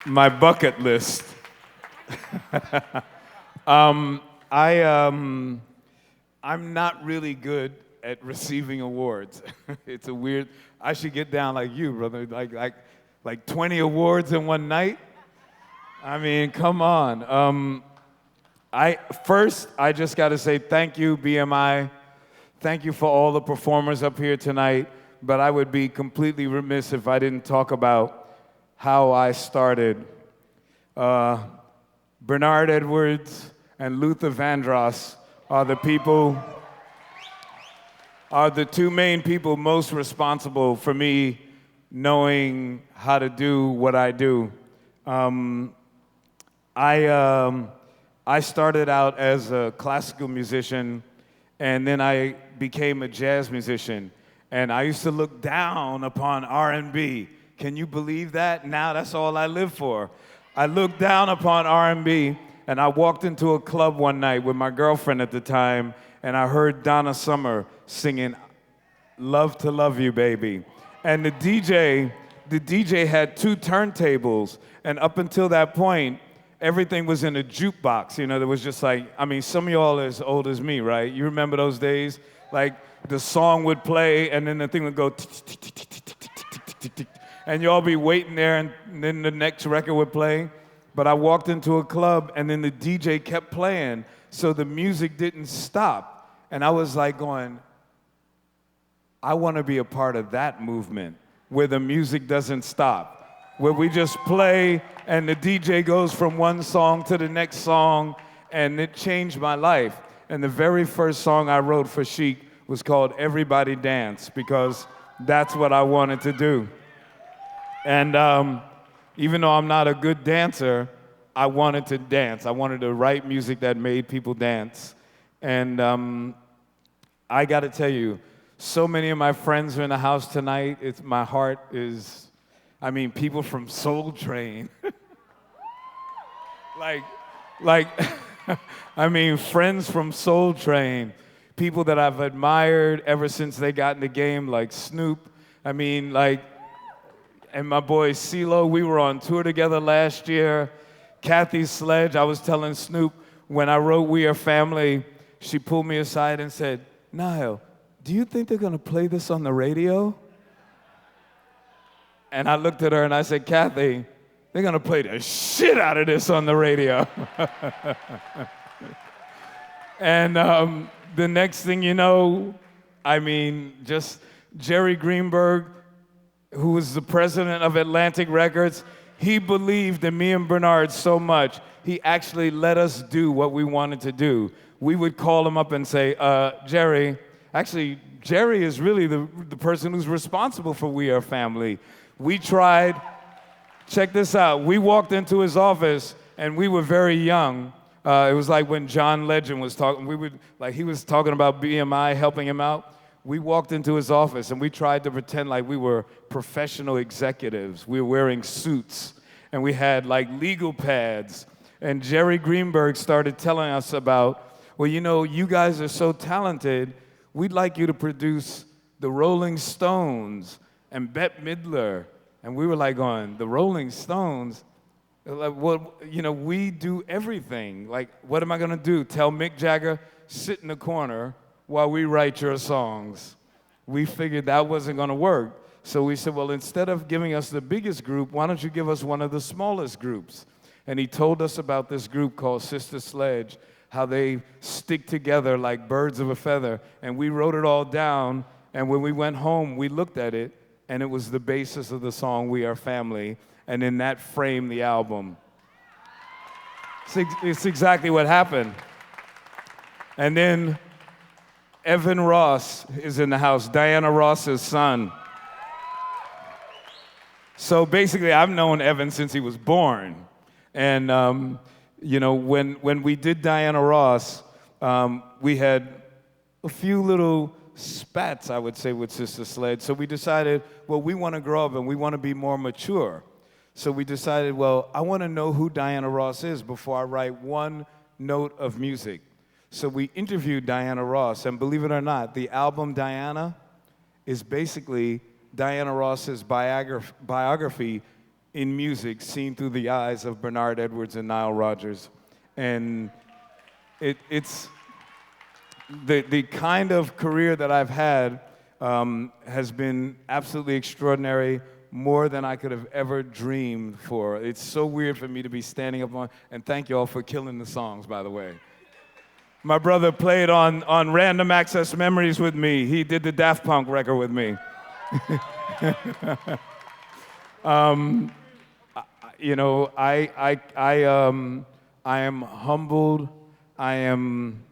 My bucket list. um, I, um, I'm not really good at receiving awards. It's a weird. I should get down like you, brother. Like 20 awards in one night. I mean, come on. I just got to say thank you, BMI. Thank you for all the performers up here tonight. But I would be completely remiss if I didn't talk about how I started. Uh, Bernard Edwards and Luther Vandross are the people, are the two main people most responsible for me knowing how to do what I do. Um, I, um, I started out as a classical musician, and then I became a jazz musician. And I used to look down upon R&B. Can you believe that? Now that's all I live for. I looked down upon R&B, and I walked into a club one night with my girlfriend at the time, and I heard Donna Summer singing "Love to Love You, Baby." And the DJ had two turntables, and up until that point, everything was in a jukebox. You know, there was just like, I mean, some of y'all are as old as me, right? You remember those days? Like, the song would play, and then the thing would go tick, tick, tick, tick, tick, tick, tick, tick, tick, and y'all be waiting there, and then the next record would play. But I walked into a club, and then the DJ kept playing, so the music didn't stop. And I was like going, I want to be a part of that movement where the music doesn't stop, where we just play and the DJ goes from one song to the next song, and it changed my life. And the very first song I wrote for Chic was called "Everybody Dance" because that's what I wanted to do. And even though I'm not a good dancer, I wanted to dance. I wanted to write music that made people dance. And I got to tell you, so many of my friends are in the house tonight. My heart is, I mean, people from Soul Train. like, I mean, friends from Soul Train, people that I've admired ever since they got in the game, like Snoop. I mean, like, and my boy CeeLo, we were on tour together last year. Kathy Sledge, I was telling Snoop, when I wrote "We Are Family," she pulled me aside and said, "Nile, do you think they're gonna play this on the radio?" And I looked at her and I said, "Kathy, they're gonna play the shit out of this on the radio." And the next thing you know, I mean, just Jerry Greenberg, who was the president of Atlantic Records, he believed in me and Bernard so much, he actually let us do what we wanted to do. We would call him up and say, Jerry, actually, Jerry is really the person who's responsible for We Are Family. We tried, check this out, we walked into his office and we were very young. It was like when John Legend was talking, he was talking about BMI helping him out. We walked into his office and we tried to pretend like we were professional executives. We were wearing suits and we had like legal pads. And Jerry Greenberg started telling us about, well, you know, you guys are so talented, we'd like you to produce the Rolling Stones and Bette Midler. And we were like going, the Rolling Stones? Like, well, you know, we do everything. Like, what am I gonna do? Tell Mick Jagger, sit in the corner while we write your songs? We figured that wasn't gonna work. So we said, well, instead of giving us the biggest group, why don't you give us one of the smallest groups? And he told us about this group called Sister Sledge, how they stick together like birds of a feather. And we wrote it all down, and when we went home, we looked at it, and it was the basis of the song We Are Family, and in that framed the album. It's exactly what happened. And then Evan Ross is in the house, Diana Ross's son. So basically, I've known Evan since he was born. And, you know, when we did Diana Ross, we had a few little spats, I would say, with Sister Sledge. So we decided, well, we want to grow up and we want to be more mature. So we decided, well, I want to know who Diana Ross is before I write one note of music. So we interviewed Diana Ross, and believe it or not, the album Diana is basically Diana Ross's biography in music seen through the eyes of Bernard Edwards and Nile Rodgers. And it's the kind of career that I've had has been absolutely extraordinary, more than I could have ever dreamed for. It's so weird for me to be standing up on, and thank you all for killing the songs, by the way. My brother played on Random Access Memories with me. He did the Daft Punk record with me. You know, I am humbled. I am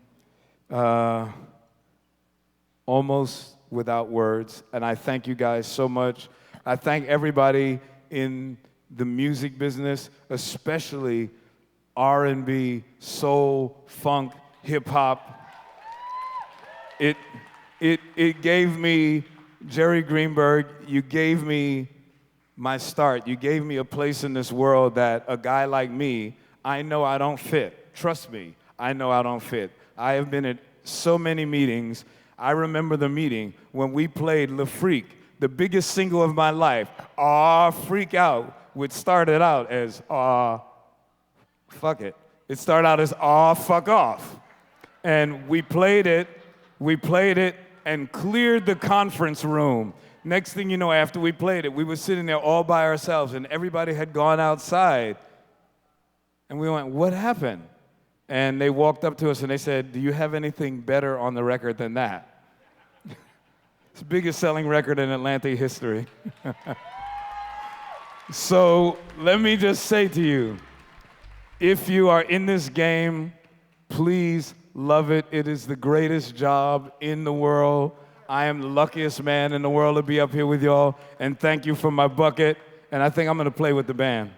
almost without words, and I thank you guys so much. I thank everybody in the music business, especially R&B, soul, funk, hip hop. It gave me, Jerry Greenberg, you gave me my start. You gave me a place in this world that a guy like me, I know I don't fit. Trust me, I know I don't fit. I have been at so many meetings. I remember the meeting when we played Le Freak, the biggest single of my life, Aw, Freak Out, which started out as Aw, fuck it. It started out as Aw, Fuck Off. And we played it, and cleared the conference room. Next thing you know, after we played it, we were sitting there all by ourselves, and everybody had gone outside. And we went, what happened? And they walked up to us and they said, do you have anything better on the record than that? It's the biggest selling record in Atlanta history. So let me just say to you, if you are in this game, please love it. It is the greatest job in the world. I am the luckiest man in the world to be up here with y'all. And thank you for my bucket. And I think I'm going to play with the band.